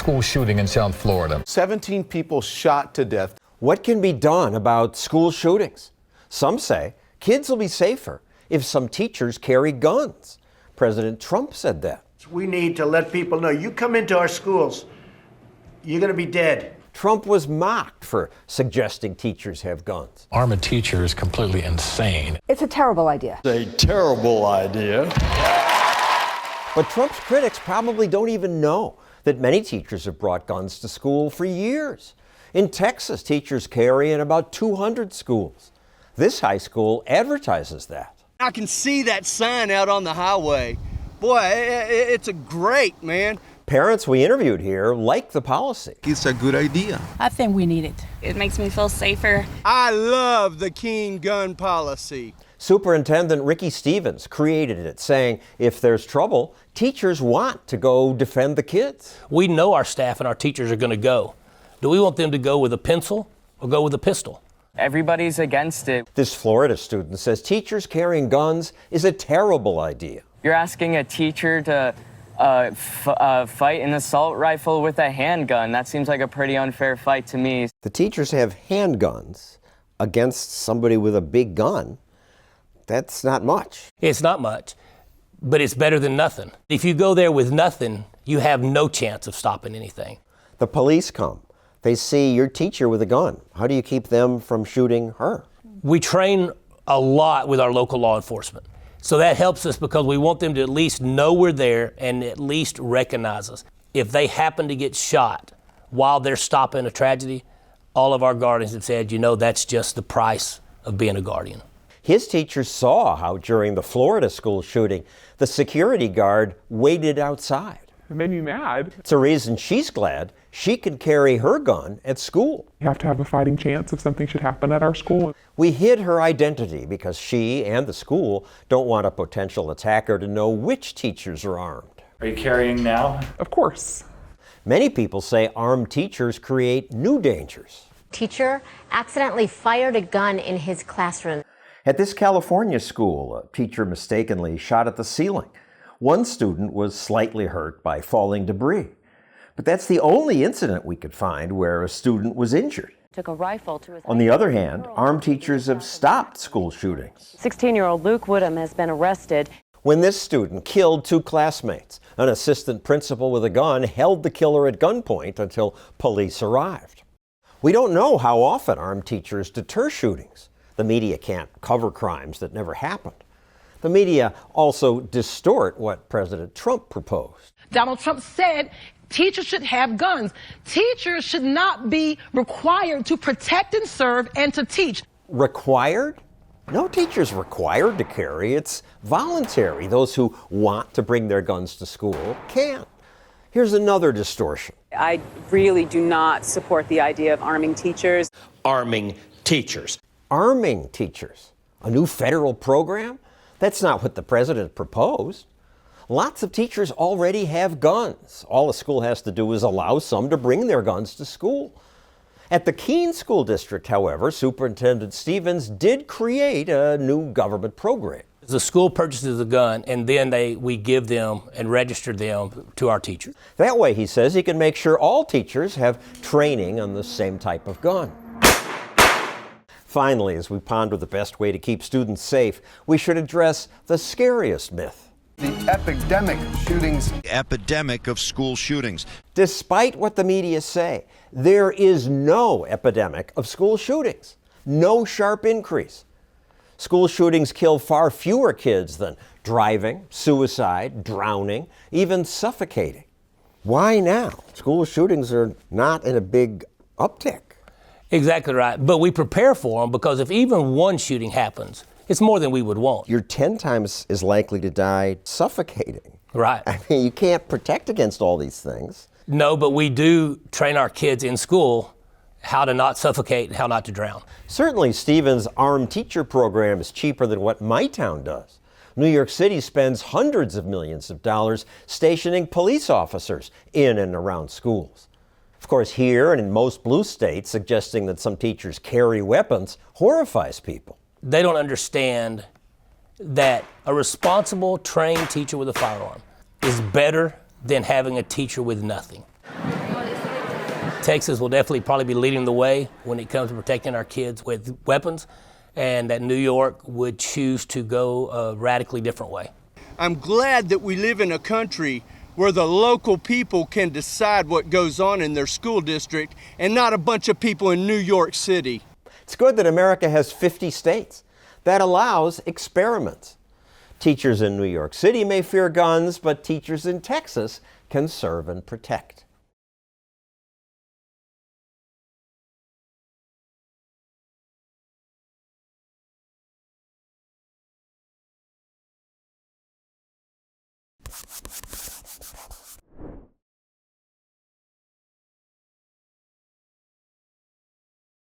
school shooting in South Florida. 17 people shot to death. What can be done about school shootings? Some say kids will be safer if some teachers carry guns. President Trump said that. We need to let people know, you come into our schools, you're going to be dead. Trump was mocked for suggesting teachers have guns. Arm a teacher is completely insane. It's a terrible idea. It's a terrible idea. But Trump's critics probably don't even know that many teachers have brought guns to school for years. In Texas, teachers carry in about 200 schools. This high school advertises that. I can see that sign out on the highway. Boy, it's a great, man. Parents we interviewed here like the policy. It's a good idea. I think we need it. It makes me feel safer. I love the Keene gun policy. Superintendent Ricky Stevens created it, saying if there's trouble, teachers want to go defend the kids. We know our staff and our teachers are going to go. Do we want them to go with a pencil or go with a pistol? Everybody's against it. This Florida student says teachers carrying guns is a terrible idea. You're asking a teacher to fight an assault rifle with a handgun. That seems like a pretty unfair fight to me. The teachers have handguns against somebody with a big gun. That's not much. It's not much, but it's better than nothing. If you go there with nothing, you have no chance of stopping anything. The police come. They see your teacher with a gun. How do you keep them from shooting her? We train a lot with our local law enforcement. So that helps us because we want them to at least know we're there and at least recognize us. If they happen to get shot while they're stopping a tragedy, all of our guardians have said, that's just the price of being a guardian. His teacher saw how during the Florida school shooting, the security guard waited outside. It made me mad. It's a reason she's glad she can carry her gun at school. You have to have a fighting chance if something should happen at our school. We hid her identity because she and the school don't want a potential attacker to know which teachers are armed. Are you carrying now? Of course. Many people say armed teachers create new dangers. Teacher accidentally fired a gun in his classroom. At this California school, a teacher mistakenly shot at the ceiling. One student was slightly hurt by falling debris. But that's the only incident we could find where a student was injured. Took a rifle to his. On the other hand, armed teachers have stopped school shootings. 16-year-old Luke Woodham has been arrested. When this student killed two classmates, an assistant principal with a gun held the killer at gunpoint until police arrived. We don't know how often armed teachers deter shootings. The media can't cover crimes that never happened. The media also distort what President Trump proposed. Donald Trump said teachers should have guns. Teachers should not be required to protect and serve and to teach. Required? No teacher's required to carry. It's voluntary. Those who want to bring their guns to school can. Here's another distortion. I really do not support the idea of arming teachers. Arming teachers. Arming teachers. A new federal program? That's not what the president proposed. Lots of teachers already have guns. All a school has to do is allow some to bring their guns to school. At the Keene School District, however, Superintendent Stevens did create a new government program. The school purchases a gun and then we give them and register them to our teachers. That way, he says, he can make sure all teachers have training on the same type of gun. Finally, as we ponder the best way to keep students safe, we should address the scariest myth. The epidemic of shootings. Epidemic of school shootings. Despite what the media say, there is no epidemic of school shootings. No sharp increase. School shootings kill far fewer kids than driving, suicide, drowning, even suffocating. Why now? School shootings are not in a big uptick. Exactly right. But we prepare for them because if even one shooting happens, it's more than we would want. You're 10 times as likely to die suffocating. Right. I mean, you can't protect against all these things. No, but we do train our kids in school how to not suffocate and how not to drown. Certainly, Stevens' armed teacher program is cheaper than what my town does. New York City spends hundreds of millions of dollars stationing police officers in and around schools. Of course, here and in most blue states, suggesting that some teachers carry weapons horrifies people. They don't understand that a responsible, trained teacher with a firearm is better than having a teacher with nothing. Texas will definitely probably be leading the way when it comes to protecting our kids with weapons, and that New York would choose to go a radically different way. I'm glad that we live in a country where the local people can decide what goes on in their school district and not a bunch of people in New York City. It's good that America has 50 states. That allows experiments. Teachers in New York City may fear guns, but teachers in Texas can serve and protect.